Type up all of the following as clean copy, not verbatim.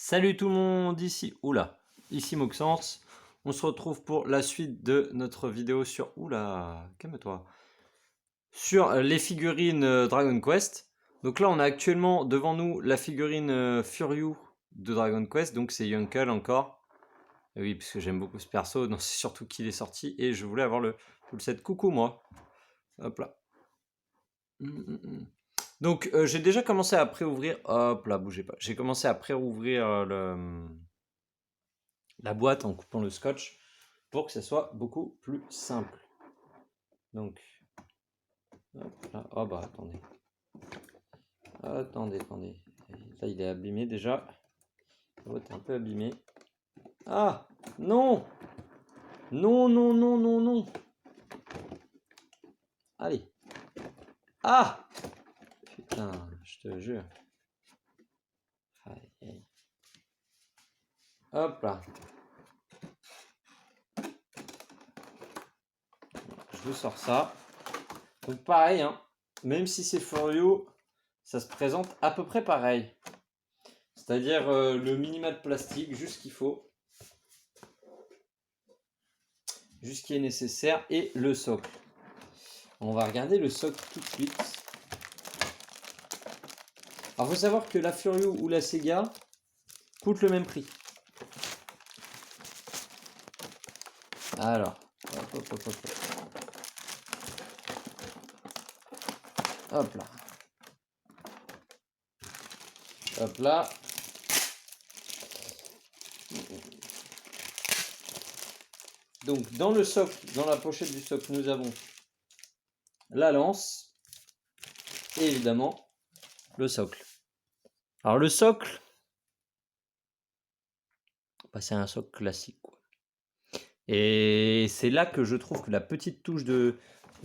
Salut tout le monde, ici Moxens. On se retrouve pour la suite de notre vidéo sur, calme-toi, sur les figurines Dragon Quest. Donc là, on a actuellement devant nous la figurine Furyu de Dragon Quest, donc c'est Yunkel encore. Et oui, parce que j'aime beaucoup ce perso, non, c'est surtout qu'il est sorti et je voulais avoir le full set. Coucou moi. Hop là. Donc j'ai déjà commencé à pré-ouvrir. Hop là, bougez pas. J'ai commencé à pré-ouvrir la boîte en coupant le scotch pour que ça soit beaucoup plus simple. Donc, hop là. Oh bah attendez. Attendez. Là il est abîmé déjà. Oh, t'es un peu abîmé. Ah non. Non. Allez. Ah putain, je te jure. Aïe. Hop là. Je vous sors ça. Donc pareil, hein, même si c'est Furyu, ça se présente à peu près pareil. C'est-à-dire le minima de plastique, juste ce qu'il faut. Juste ce qui est nécessaire, et le socle. On va regarder le socle tout de suite. Alors, il faut savoir que la Furyu ou la Sega coûtent le même prix. Alors, hop là. Hop là. Donc, dans le socle, dans la pochette du socle, nous avons la lance et évidemment le socle. Alors, le socle, bah, c'est un socle classique, quoi. Et c'est là que je trouve que la petite touche de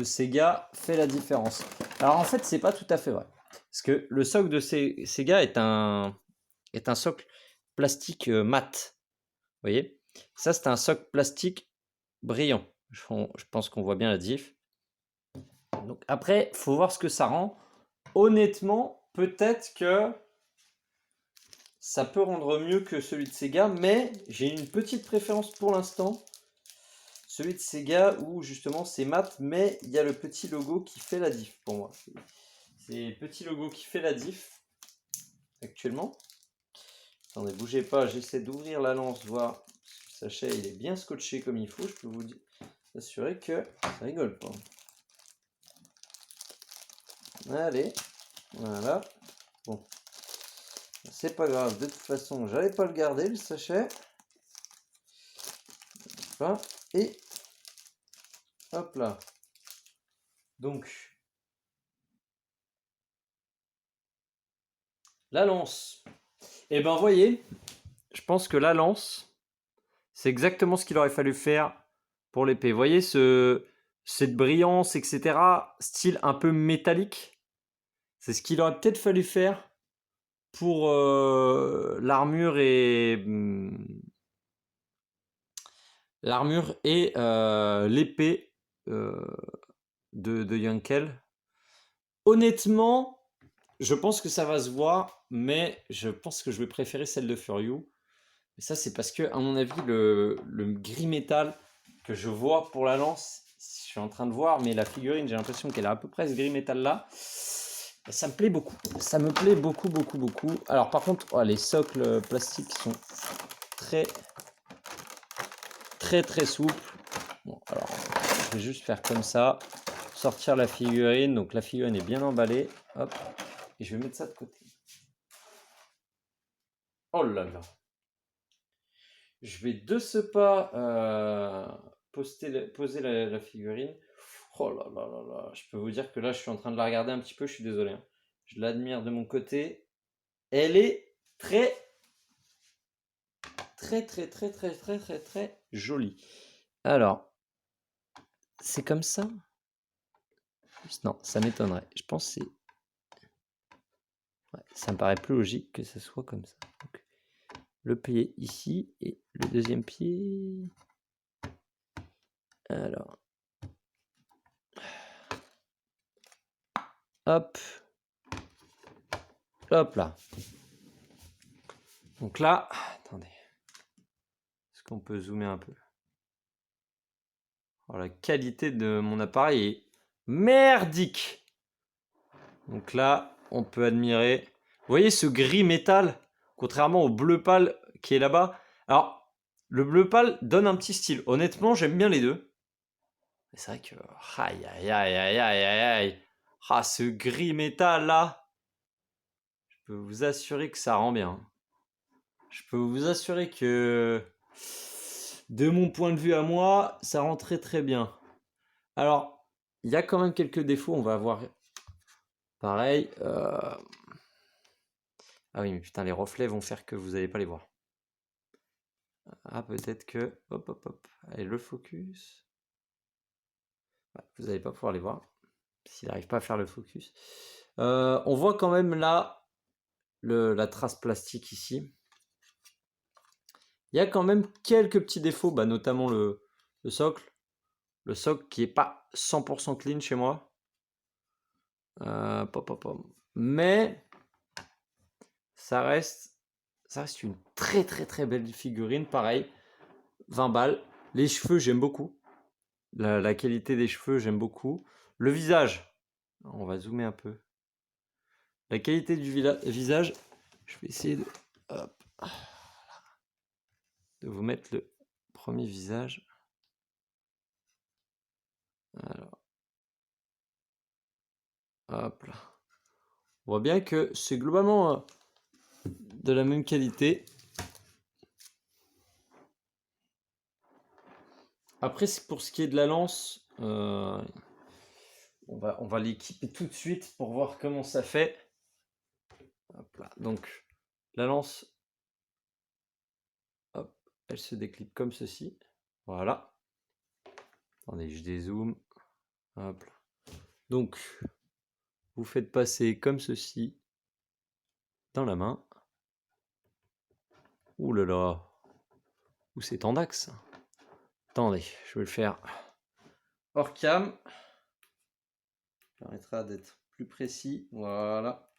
Sega fait la différence. Alors, en fait, c'est pas tout à fait vrai. Parce que le socle de Sega est un socle plastique mat. Vous voyez? Ça, c'est un socle plastique brillant. Je pense qu'on voit bien la diff. Donc après, il faut voir ce que ça rend. Honnêtement, peut-être que ça peut rendre mieux que celui de Sega, mais j'ai une petite préférence pour l'instant. Celui de Sega où justement c'est mat, mais il y a le petit logo qui fait la diff pour moi. C'est le petit logo qui fait la diff actuellement. Attendez, bougez pas, j'essaie d'ouvrir la lance, voir si le sachet il est bien scotché comme il faut. Je peux vous assurer que ça rigole pas. Allez, voilà. Bon, c'est pas grave, de toute façon, j'allais pas le garder le sachet. Et hop là. Donc, la lance. Et ben, voyez, je pense que la lance, c'est exactement ce qu'il aurait fallu faire pour l'épée. Vous voyez cette brillance, etc. Style un peu métallique. C'est ce qu'il aurait peut-être fallu faire pour l'armure et l'épée de Yunkel. Honnêtement, je pense que ça va se voir, mais je pense que je vais préférer celle de Furyu. Et ça, c'est parce que, à mon avis, le gris métal que je vois pour la lance, je suis en train de voir, mais la figurine, j'ai l'impression qu'elle a à peu près ce gris métal là. Et ça me plaît beaucoup. Ça me plaît beaucoup. Alors, par contre, oh, les socles plastiques sont très souples. Bon, alors, je vais juste faire comme ça. Sortir la figurine. Donc, la figurine est bien emballée. Hop. Et je vais mettre ça de côté. Oh là là. Je vais de ce pas poser la figurine. Oh là là. Je peux vous dire que là, je suis en train de la regarder un petit peu. Je suis désolé, hein. Je l'admire de mon côté. Elle est très jolie. Alors, c'est comme ça? Non, ça m'étonnerait. Je pense que c'est... Ouais, ça me paraît plus logique que ce soit comme ça. Donc, le pied ici et le deuxième pied... Alors... Hop. Hop là. Donc là, attendez. Est-ce qu'on peut zoomer un peu? Alors, la qualité de mon appareil est merdique. Donc là, on peut admirer. Vous voyez ce gris métal, contrairement au bleu pâle qui est là-bas. Alors, le bleu pâle donne un petit style. Honnêtement, j'aime bien les deux. Mais c'est vrai que... Aïe, aïe, aïe, aïe, aïe, aïe, aïe. Ah, ce gris métal là. Je peux vous assurer que ça rend bien. Je peux vous assurer que... De mon point de vue à moi, ça rend très très bien. Alors, il y a quand même quelques défauts. On va voir... Pareil. Ah oui, mais putain, les reflets vont faire que vous n'allez pas les voir. Ah, peut-être que... Hop, hop, hop. Allez, le focus. Ouais, vous n'allez pas pouvoir les voir. S'il n'arrive pas à faire le focus. On voit quand même là la trace plastique ici. Il y a quand même quelques petits défauts, bah, notamment le socle. Le socle qui n'est pas 100% clean chez moi. Pop, pop, pop. Mais ça reste une très très très belle figurine. Pareil, 20 balles. Les cheveux, j'aime beaucoup. La qualité des cheveux, j'aime beaucoup. Le visage, on va zoomer un peu. La qualité du visage, je vais essayer de, hop, de vous mettre le premier visage. Alors, hop là. On voit bien que c'est globalement de la même qualité. Après, pour ce qui est de la lance, on va l'équiper tout de suite pour voir comment ça fait. Hop là. Donc, la lance, hop, elle se déclipe comme ceci. Voilà. Attendez, je dézoome. Hop là. Donc, vous faites passer comme ceci dans la main. Ouh là là. Ouh, c'est tendax. Attendez, je vais le faire hors cam. Ça permettra d'être plus précis. Voilà.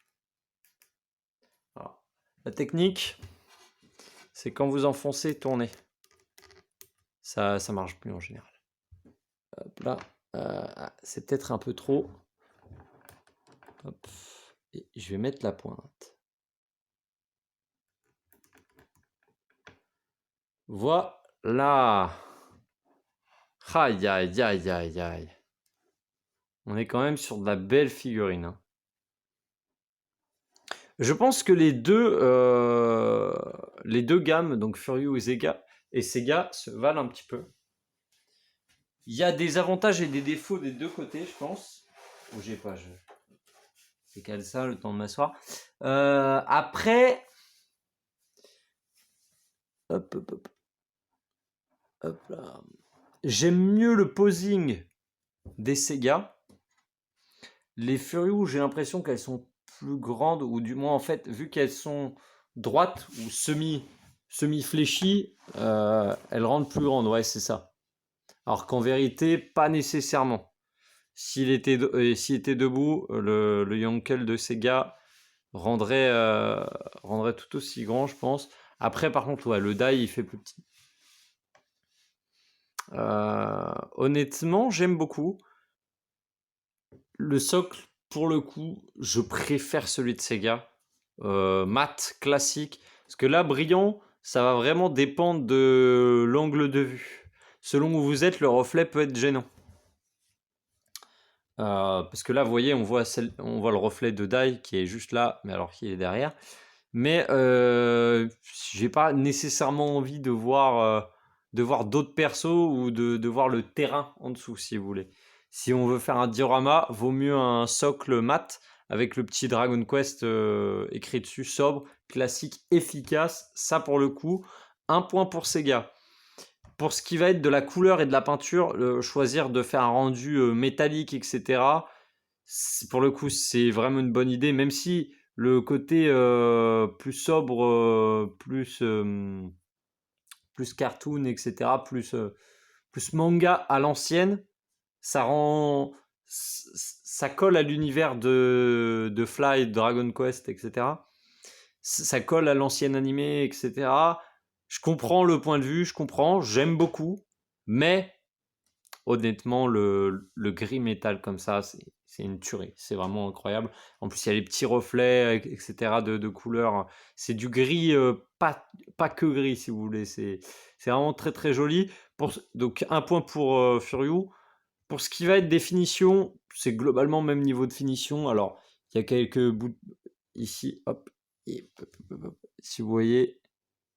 Alors, la technique, c'est quand vous enfoncez, tournez. Ça marche plus en général. Hop là. C'est peut-être un peu trop. Hop. Et je vais mettre la pointe. Voilà. Aïe, aïe, aïe, aïe, aïe. On est quand même sur de la belle figurine. Hein. Je pense que les deux gammes, donc Furyu et Sega, se valent un petit peu. Il y a des avantages et des défauts des deux côtés, je pense. Bougez pas, je décale ça le temps de m'asseoir. Après, hop, hop, hop. Hop là. J'aime mieux le posing des Sega. Les Furyu, j'ai l'impression qu'elles sont plus grandes, ou du moins en fait, vu qu'elles sont droites ou semi-fléchies, elles rendent plus grandes, ouais, c'est ça. Alors qu'en vérité, pas nécessairement. S'il était debout, le Yonkel de Sega rendrait tout aussi grand, je pense. Après, par contre, ouais, le die, il fait plus petit. Honnêtement, j'aime beaucoup. Le socle, pour le coup, je préfère celui de Sega. Mat, classique. Parce que là, brillant, ça va vraiment dépendre de l'angle de vue. Selon où vous êtes, le reflet peut être gênant. Parce que là, vous voyez, on voit le reflet de Dai qui est juste là, mais alors qu'il est derrière. Mais j'ai pas nécessairement envie de voir d'autres persos ou de voir le terrain en dessous, si vous voulez. Si on veut faire un diorama, vaut mieux un socle mat avec le petit Dragon Quest écrit dessus, sobre, classique, efficace. Ça, pour le coup, un point pour Sega. Pour ce qui va être de la couleur et de la peinture, choisir de faire un rendu métallique, etc., pour le coup, c'est vraiment une bonne idée, même si le côté plus sobre, plus cartoon, etc., plus manga à l'ancienne, ça colle à l'univers de Fly, Dragon Quest, etc. ça colle à l'ancien animé, etc. Je comprends le point de vue, je comprends, j'aime beaucoup, mais honnêtement, le gris métal comme ça, c'est une tuerie. C'est vraiment incroyable. En plus, il y a les petits reflets, etc. de couleurs. C'est du gris, pas que gris, si vous voulez. C'est vraiment très très joli. Donc, un point pour Furyu. Pour ce qui va être définition, c'est globalement même niveau de finition. Alors, il y a quelques bouts ici, hop, et hop. Si vous voyez,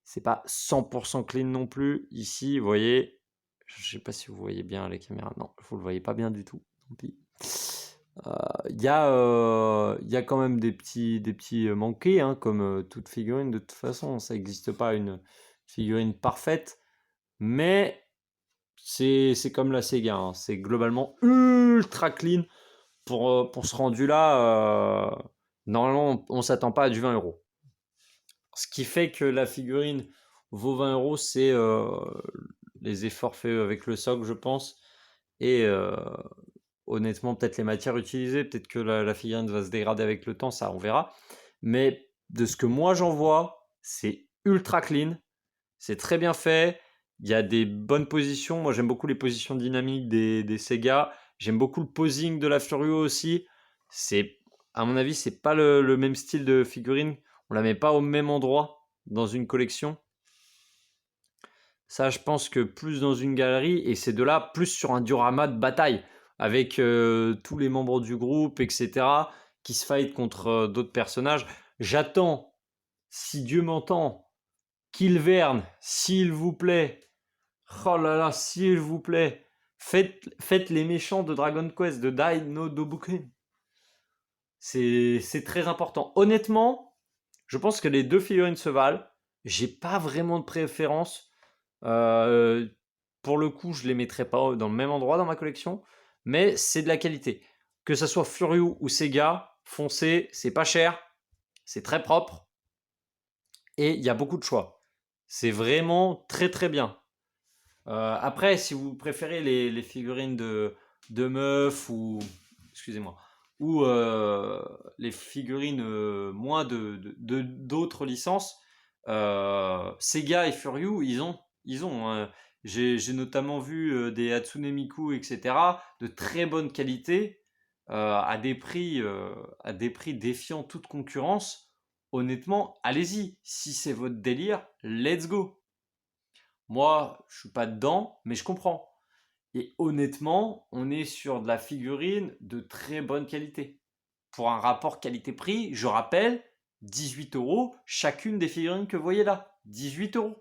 c'est pas 100% clean non plus. Ici, vous voyez, je sais pas si vous voyez bien à la caméra. Non, vous le voyez pas bien du tout. Tant pis. Il y a quand même des petits manqués, hein, comme toute figurine. De toute façon, ça n'existe pas une figurine parfaite. Mais c'est comme la Sega, hein. C'est globalement ultra clean pour ce rendu-là. Normalement, on s'attend pas à du 20 €. Ce qui fait que la figurine vaut 20 €, c'est les efforts faits avec le socle, je pense. Et honnêtement, peut-être les matières utilisées, peut-être que la figurine va se dégrader avec le temps, ça on verra. Mais de ce que moi j'en vois, c'est ultra clean, c'est très bien fait. Il y a des bonnes positions. Moi j'aime beaucoup les positions dynamiques des Sega. J'aime beaucoup le posing de la Furio aussi. C'est, à mon avis, c'est pas le même style de figurine. On la met pas au même endroit dans une collection. Ça, je pense que plus dans une galerie, et c'est de là plus sur un diorama de bataille, avec tous les membres du groupe, etc., qui se fight contre d'autres personnages. J'attends, si Dieu m'entend, Kilverne, s'il vous plaît, oh là là, s'il vous plaît, faites les méchants de Dragon Quest, de Dai no Dobuken. C'est très important. Honnêtement, je pense que les deux figurines se valent. J'ai pas vraiment de préférence. Euh, pour le coup, je les mettrai pas dans le même endroit dans ma collection, mais c'est de la qualité. Que ça soit Furyu ou Sega, foncez, c'est pas cher, c'est très propre et il y a beaucoup de choix. C'est vraiment très très bien. Après, si vous préférez les figurines de meufs ou excusez-moi ou les figurines moins d'autres licences, Sega et Furyu, ils ont. J'ai notamment vu des Hatsune Miku, etc. de très bonne qualité à des prix défiant toute concurrence. Honnêtement, allez-y. Si c'est votre délire, let's go. Moi, je suis pas dedans, mais je comprends. Et honnêtement, on est sur de la figurine de très bonne qualité. Pour un rapport qualité-prix, je rappelle, 18 € chacune des figurines que vous voyez là. 18 €.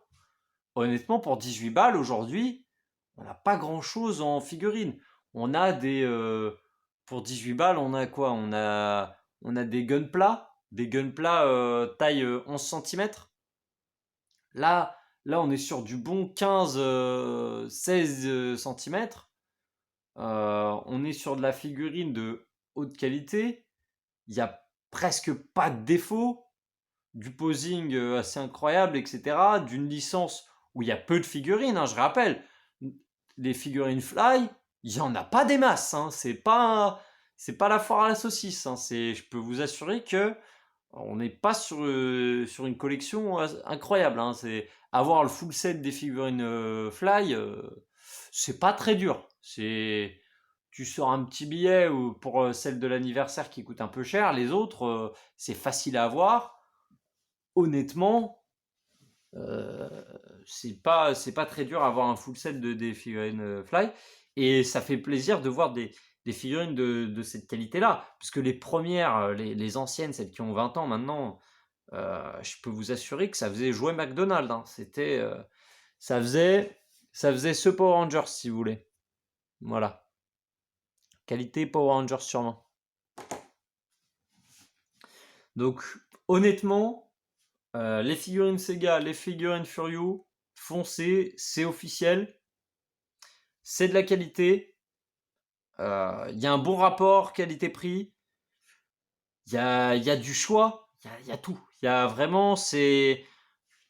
Honnêtement, pour 18 balles aujourd'hui, on n'a pas grand-chose en figurine. On a des... pour 18 balles, on a quoi on a des gunpla, taille 11 cm. Là, on est sur du bon 15-16 cm. On est sur de la figurine de haute qualité. Il n'y a presque pas de défaut. Du posing assez incroyable, etc. D'une licence où il y a peu de figurines, hein, je rappelle. Les figurines Fly, il n'y en a pas des masses. Hein. C'est pas la foire à la saucisse. Hein. Je peux vous assurer que on n'est pas sur une collection incroyable. Hein. Avoir le full set des figurines Fly, c'est pas très dur. Tu sors un petit billet pour celle de l'anniversaire qui coûte un peu cher. Les autres, c'est facile à avoir. Honnêtement, euh, c'est pas très dur à avoir un full set des figurines Fly. Et ça fait plaisir de voir des figurines de cette qualité-là. Parce que les premières, les anciennes, celles qui ont 20 ans maintenant, je peux vous assurer que ça faisait jouer McDonald's. Hein. Ça faisait ce Power Rangers, si vous voulez. Voilà. Qualité Power Rangers sûrement. Donc, honnêtement, les figurines Sega, les figurines Furyu, foncez, c'est officiel. C'est de la qualité. Il y a un bon rapport qualité-prix. Il y a du choix. Il y a tout. Il y a vraiment,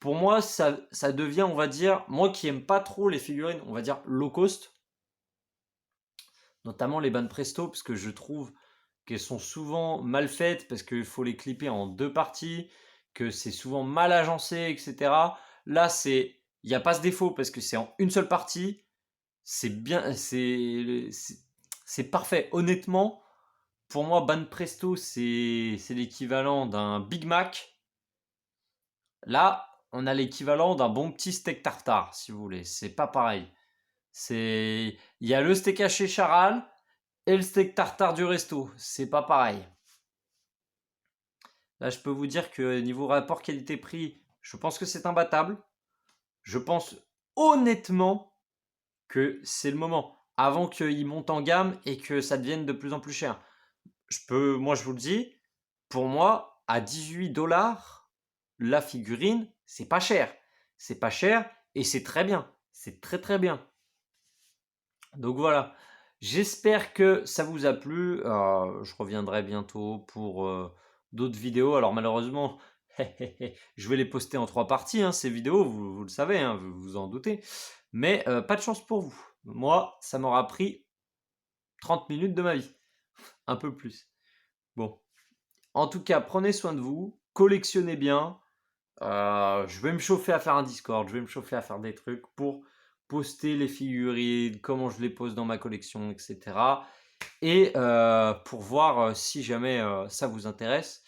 pour moi, ça devient, on va dire, moi qui aime pas trop les figurines, on va dire low cost, notamment les bandes Presto, parce que je trouve qu'elles sont souvent mal faites, parce qu'il faut les clipper en deux parties, que c'est souvent mal agencé, etc. Là, il n'y a pas ce défaut parce que c'est en une seule partie. C'est bien, c'est parfait. Honnêtement, pour moi, Banpresto, c'est l'équivalent d'un Big Mac. Là, on a l'équivalent d'un bon petit steak tartare, si vous voulez. C'est pas pareil. Il y a le steak haché Charal et le steak tartare du resto. C'est pas pareil. Là, je peux vous dire que niveau rapport qualité-prix, je pense que c'est imbattable. Je pense honnêtement que c'est le moment. Avant qu'il monte en gamme et que ça devienne de plus en plus cher. Moi, je vous le dis, pour moi, à 18 dollars, la figurine, c'est pas cher. C'est pas cher et c'est très bien. C'est très très bien. Donc voilà. J'espère que ça vous a plu. Je reviendrai bientôt pour d'autres vidéos. Alors malheureusement, je vais les poster en 3 parties, hein, ces vidéos, vous le savez, hein, vous vous en doutez. Mais pas de chance pour vous. Moi, ça m'aura pris 30 minutes de ma vie. Un peu plus. Bon. En tout cas, prenez soin de vous. Collectionnez bien. Je vais me chauffer à faire un Discord. Je vais me chauffer à faire des trucs pour poster les figurines, comment je les pose dans ma collection, etc. Et pour voir si jamais ça vous intéresse,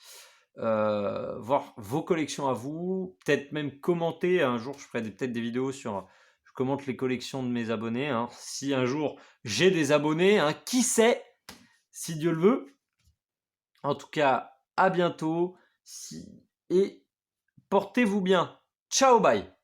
voir vos collections à vous, peut-être même commenter. Un jour, je ferai peut-être des vidéos sur. Je commente les collections de mes abonnés, hein. Si un jour j'ai des abonnés, hein, qui sait, si Dieu le veut. En tout cas, à bientôt. Et portez-vous bien. Ciao, bye.